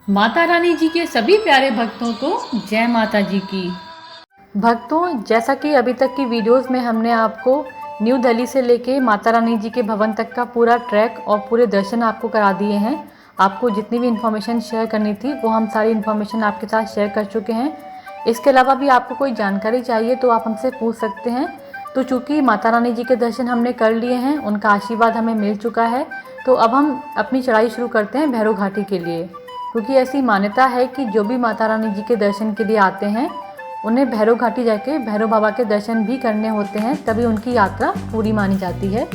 माता रानी जी के सभी प्यारे भक्तों को जय माता जी की। भक्तों, जैसा कि अभी तक की वीडियोस में हमने आपको न्यू दिल्ली से लेके माता रानी जी के भवन तक का पूरा ट्रैक और पूरे दर्शन आपको करा दिए हैं। आपको जितनी भी इन्फॉर्मेशन शेयर करनी थी वो हम सारी इन्फॉर्मेशन आपके साथ शेयर कर चुके हैं। इसके अलावा भी आपको कोई जानकारी चाहिए तो आप हमसे पूछ सकते हैं। तो चूँकि माता रानी जी के दर्शन हमने कर लिए हैं, उनका आशीर्वाद हमें मिल चुका है, तो अब हम अपनी चढ़ाई शुरू करते हैं भैरव घाटी के लिए। क्योंकि ऐसी मान्यता है कि जो भी माता रानी जी के दर्शन के लिए आते हैं उन्हें भैरव घाटी जाके भैरव बाबा के दर्शन भी करने होते हैं, तभी उनकी यात्रा पूरी मानी जाती है।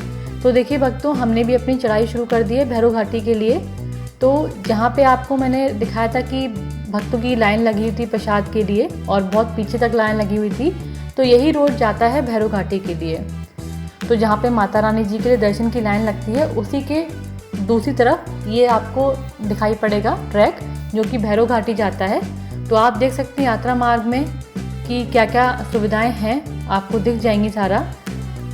तो देखिए भक्तों, हमने भी अपनी चढ़ाई शुरू कर दी है भैरव घाटी के लिए। तो जहाँ पे आपको मैंने दिखाया था कि भक्तों की लाइन लगी हुई थी प्रसाद के लिए और बहुत पीछे तक लाइन लगी हुई थी, तो यही रोड जाता है भैरव घाटी के लिए। तो जहाँ पे माता रानी जी के लिए दर्शन की लाइन लगती है उसी के दूसरी तरफ ये आपको दिखाई पड़ेगा ट्रैक जो कि भैरव घाटी जाता है। तो आप देख सकते हैं यात्रा मार्ग में कि क्या क्या सुविधाएं हैं, आपको दिख जाएंगी सारा।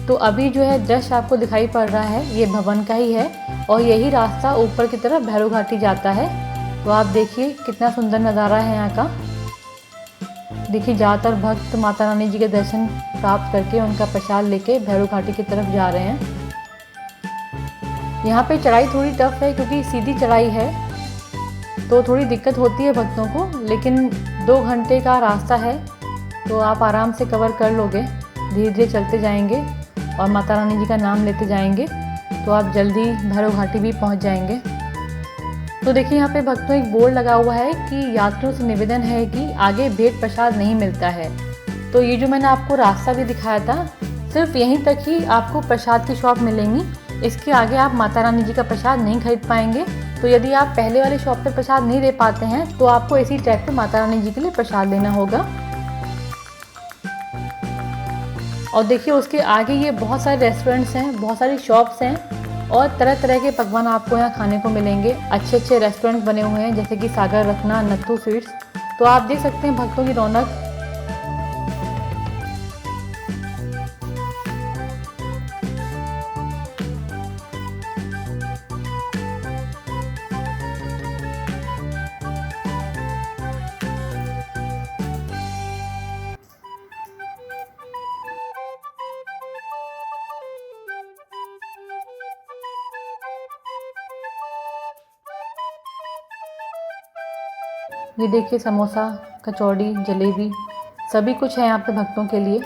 तो अभी जो है दृश्य आपको दिखाई पड़ रहा है ये भवन का ही है और यही रास्ता ऊपर की तरफ भैरव घाटी जाता है। तो आप देखिए कितना सुंदर नज़ारा है यहाँ का। देखिए ज़्यादातर भक्त माता रानी जी के दर्शन प्राप्त करके उनका प्रसाद लेके भैरव घाटी की तरफ जा रहे हैं। यहाँ पे चढ़ाई थोड़ी टफ है क्योंकि सीधी चढ़ाई है, तो थोड़ी दिक्कत होती है भक्तों को, लेकिन 2 घंटे का रास्ता है तो आप आराम से कवर कर लोगे। धीरे धीरे चलते जाएंगे और माता रानी जी का नाम लेते जाएंगे तो आप जल्दी भैरव घाटी भी पहुँच जाएंगे। तो देखिए यहाँ पे भक्तों एक बोर्ड लगा हुआ है कि यात्रियों से निवेदन है कि आगे भेंट प्रसाद नहीं मिलता है। तो ये जो मैंने आपको रास्ता भी दिखाया था, सिर्फ यहीं तक ही आपको प्रसाद की शॉप मिलेंगी। इसके आगे आप माता रानी जी का प्रसाद नहीं खरीद पाएंगे। तो यदि आप पहले वाले शॉप पर प्रसाद नहीं ले पाते हैं तो आपको इसी ट्रैक पे माता रानी जी के लिए प्रसाद लेना होगा। और देखिए उसके आगे ये बहुत सारे रेस्टोरेंट्स हैं, बहुत सारी शॉप्स हैं और तरह तरह के पकवान आपको यहाँ खाने को मिलेंगे। अच्छे अच्छे रेस्टोरेंट बने हुए हैं जैसे कि सागर रत्ना, नत्थू स्वीट्स। तो आप देख सकते हैं भक्तों की रौनक। ये देखिए समोसा, कचौड़ी, जलेबी, सभी कुछ है यहाँ पे भक्तों के लिए।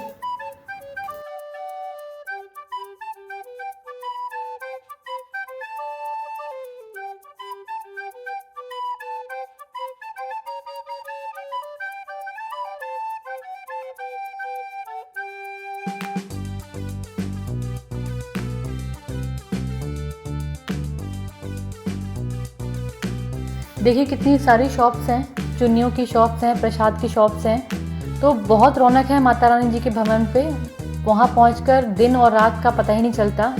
देखिए कितनी सारी शॉप्स हैं, चुन्नियों की शॉप्स हैं, प्रसाद की शॉप्स हैं। तो बहुत रौनक है माता रानी जी के भवन पे। वहाँ पहुँचकर दिन और रात का पता ही नहीं चलता।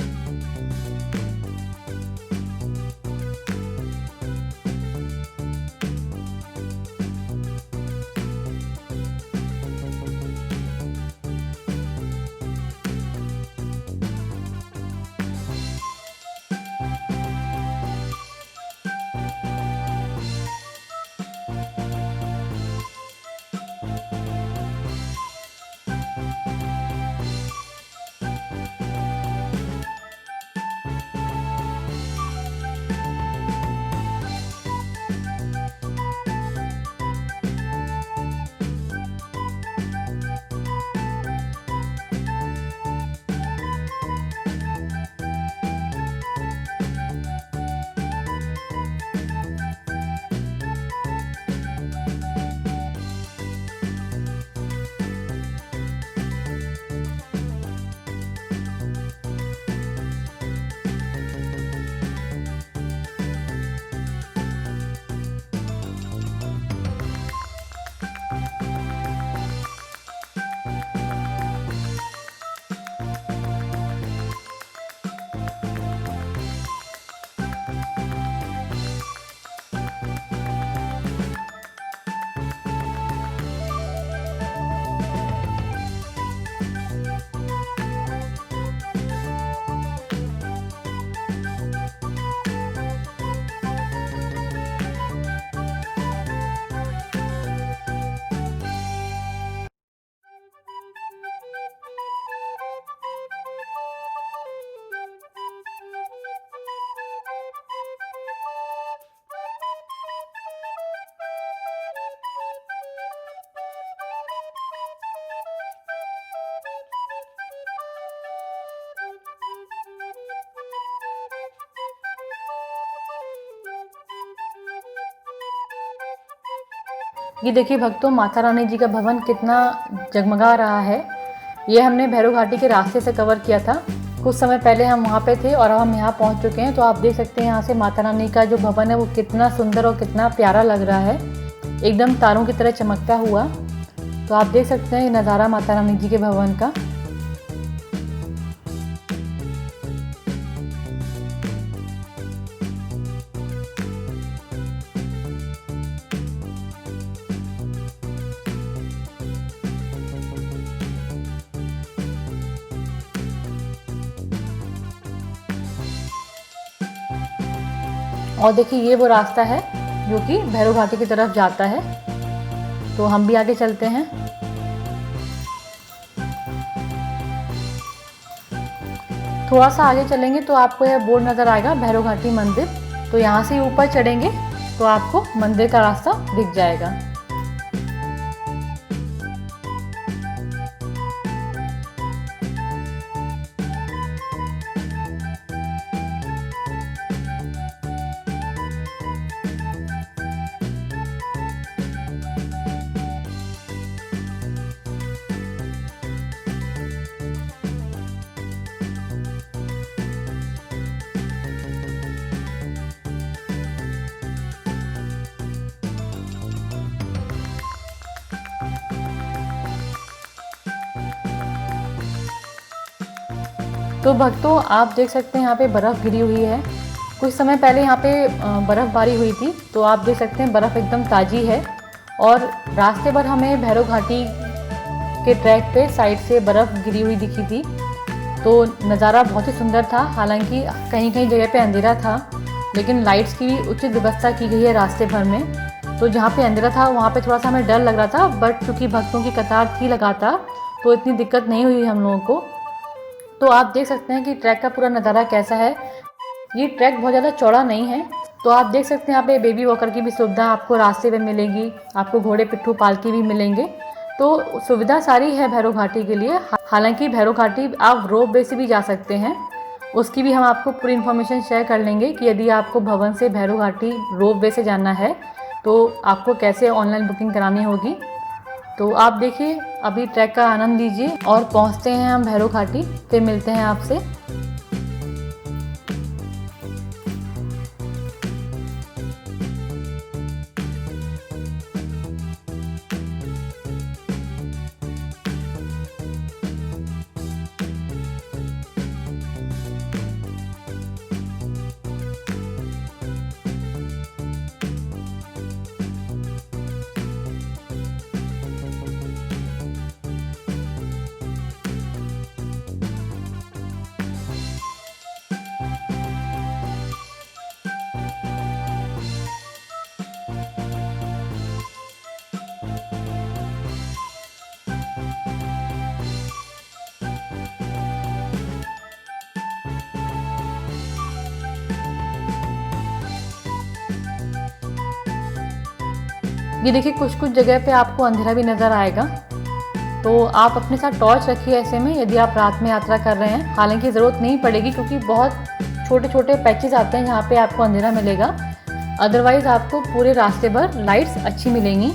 ये देखिए भक्तों, माता रानी जी का भवन कितना जगमगा रहा है। ये हमने भैरव घाटी के रास्ते से कवर किया था। कुछ समय पहले हम वहाँ पे थे और अब हम यहाँ पहुँच चुके हैं। तो आप देख सकते हैं यहाँ से माता रानी का जो भवन है वो कितना सुंदर और कितना प्यारा लग रहा है, एकदम तारों की तरह चमकता हुआ। तो आप देख सकते हैं ये नज़ारा माता रानी जी के भवन का। और देखिए ये वो रास्ता है जो कि भैरव घाटी की तरफ जाता है। तो हम भी आगे चलते हैं। थोड़ा सा आगे चलेंगे तो आपको यह बोर्ड नज़र आएगा, भैरव घाटी मंदिर। तो यहाँ से ऊपर चढ़ेंगे तो आपको मंदिर का रास्ता दिख जाएगा। तो भक्तों आप देख सकते हैं यहाँ पे बर्फ़ गिरी हुई है। कुछ समय पहले यहाँ पे बर्फ़बारी हुई थी। तो आप देख सकते हैं बर्फ़ एकदम ताज़ी है। और रास्ते पर हमें भैरव घाटी के ट्रैक पे साइड से बर्फ़ गिरी हुई दिखी थी। तो नज़ारा बहुत ही सुंदर था। हालांकि कहीं कहीं जगह पे अंधेरा था, लेकिन लाइट्स की भी उचित व्यवस्था की गई है रास्ते भर में। तो जहाँ पे अंधेरा था वहाँ पे थोड़ा सा हमें डर लग रहा था, बट चूँकि भक्तों की कतार थी लगातार तो इतनी दिक्कत नहीं हुई हम लोगों को। तो आप देख सकते हैं कि ट्रैक का पूरा नज़ारा कैसा है। ये ट्रैक बहुत ज़्यादा चौड़ा नहीं है। तो आप देख सकते हैं यहाँ पे बेबी वॉकर की भी सुविधा आपको रास्ते में मिलेगी। आपको घोड़े पिट्ठू पालकी भी मिलेंगे। तो सुविधा सारी है भैरव घाटी के लिए। हालांकि भैरव घाटी आप रोप वे से भी जा सकते हैं, उसकी भी हम आपको पूरी इन्फॉर्मेशन शेयर कर लेंगे कि यदि आपको भवन से भैरव घाटी रोप वे से जाना है तो आपको कैसे ऑनलाइन बुकिंग करानी होगी। तो आप देखिए अभी ट्रैक का आनंद लीजिए और पहुंचते हैं हम भैरव घाटी। फिर मिलते हैं आपसे। ये देखिए कुछ कुछ जगह पे आपको अंधेरा भी नज़र आएगा। तो आप अपने साथ टॉर्च रखिए ऐसे में, यदि आप रात में यात्रा कर रहे हैं। हालांकि ज़रूरत नहीं पड़ेगी क्योंकि बहुत छोटे छोटे पैचेस आते हैं जहाँ पे आपको अंधेरा मिलेगा। अदरवाइज़ आपको पूरे रास्ते भर लाइट्स अच्छी मिलेंगी।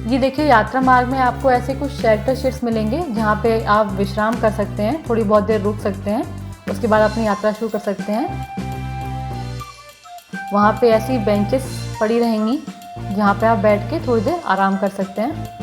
जी देखिए, यात्रा मार्ग में आपको ऐसे कुछ शेल्टर शीट्स मिलेंगे जहाँ पे आप विश्राम कर सकते हैं, थोड़ी बहुत देर रुक सकते हैं, उसके बाद अपनी यात्रा शुरू कर सकते हैं। वहाँ पे ऐसी बेंचेस पड़ी रहेंगी जहाँ पे आप बैठ के थोड़ी देर आराम कर सकते हैं।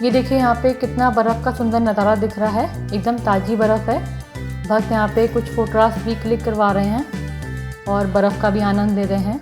ये देखिए यहाँ पे कितना बर्फ़ का सुंदर नज़ारा दिख रहा है, एकदम ताज़ी बर्फ़ है। भक्त यहाँ पे कुछ फोटोग्राफ्स भी क्लिक करवा रहे हैं और बर्फ़ का भी आनंद ले रहे हैं।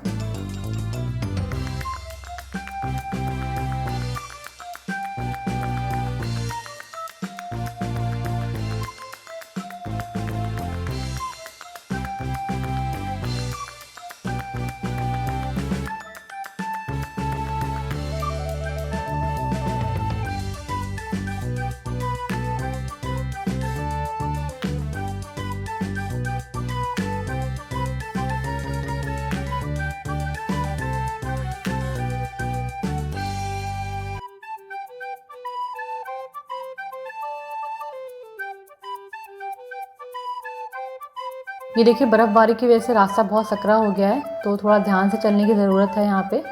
ये देखिए बर्फ़बारी की वजह से रास्ता बहुत सकरा हो गया है, तो थोड़ा ध्यान से चलने की ज़रूरत है यहाँ पे।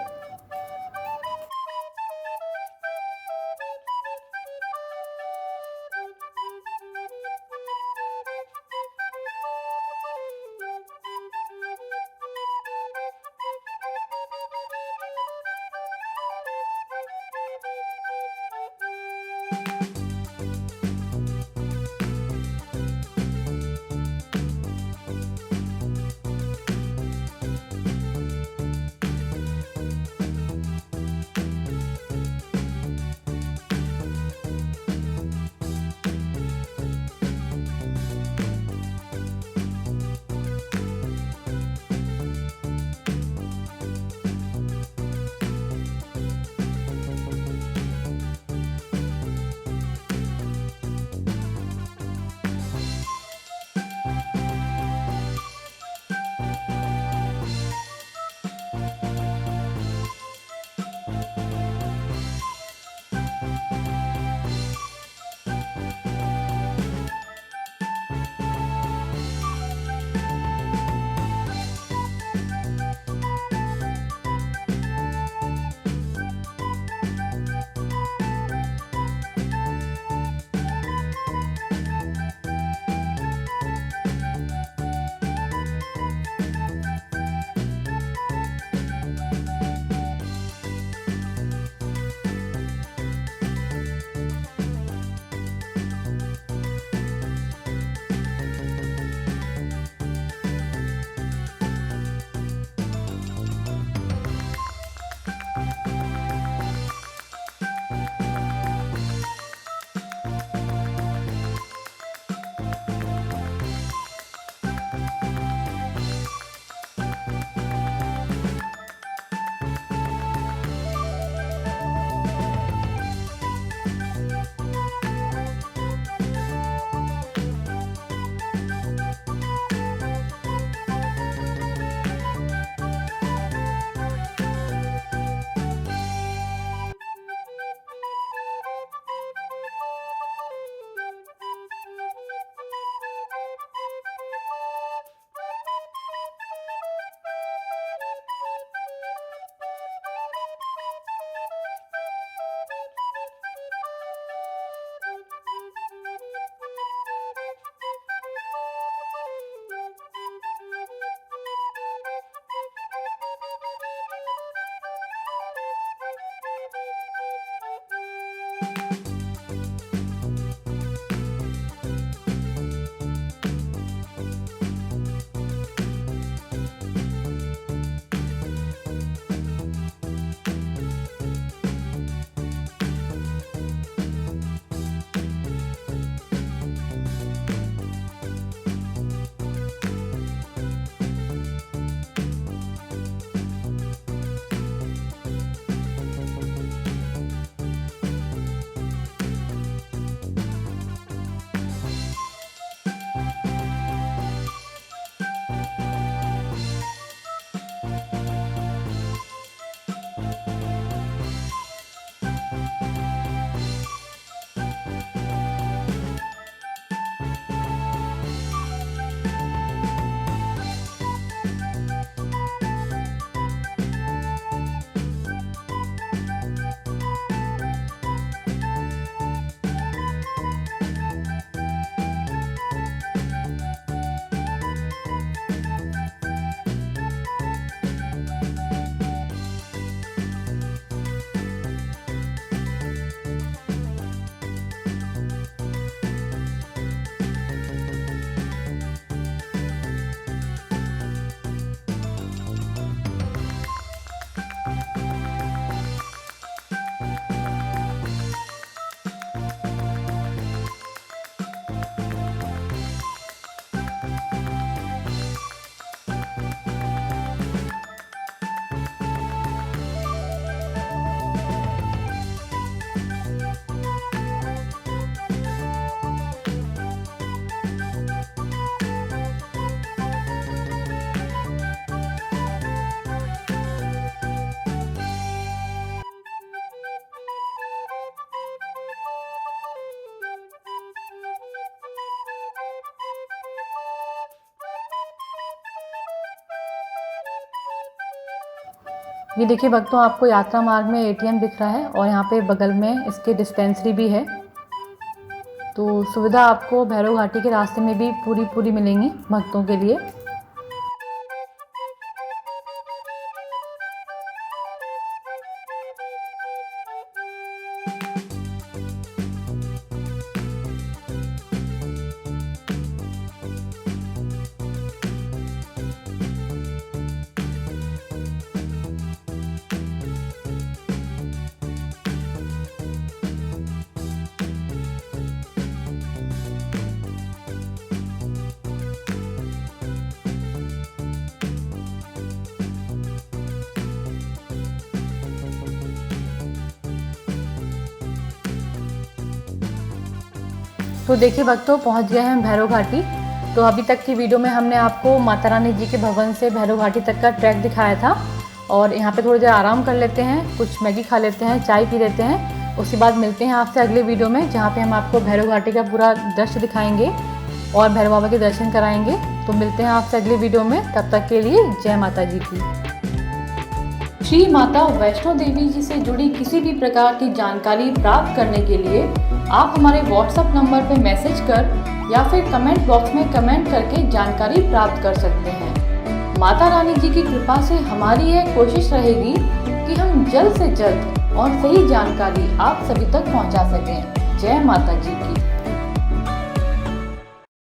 ये देखिए भक्तों, आपको यात्रा मार्ग में एटीएम दिख रहा है और यहाँ पे बगल में इसके डिस्पेंसरी भी है। तो सुविधा आपको भैरव घाटी के रास्ते में भी पूरी मिलेंगी भक्तों के लिए। तो देखिए भक्तों, पहुंच गए हैं हम भैरव घाटी। तो अभी तक की वीडियो में हमने आपको माता रानी जी के भवन से भैरव घाटी तक का ट्रैक दिखाया था और यहाँ पे थोड़ी देर आराम कर लेते हैं, कुछ मैगी खा लेते हैं, चाय पी लेते हैं। उसके बाद मिलते हैं आपसे अगले वीडियो में, जहाँ पे हम आपको भैरव घाटी का पूरा दृश्य दिखाएंगे और भैरव बाबा के दर्शन कराएंगे। तो मिलते हैं आपसे अगले वीडियो में, तब तक के लिए जय माता जी की। श्री माता वैष्णो देवी जी से जुड़ी किसी भी प्रकार की जानकारी प्राप्त करने के लिए आप हमारे व्हाट्सएप नंबर पर मैसेज कर या फिर कमेंट बॉक्स में कमेंट करके जानकारी प्राप्त कर सकते हैं। माता रानी जी की कृपा से हमारी यह कोशिश रहेगी कि हम जल्द से जल्द और सही जानकारी आप सभी तक पहुंचा सकें। जय माता जी की।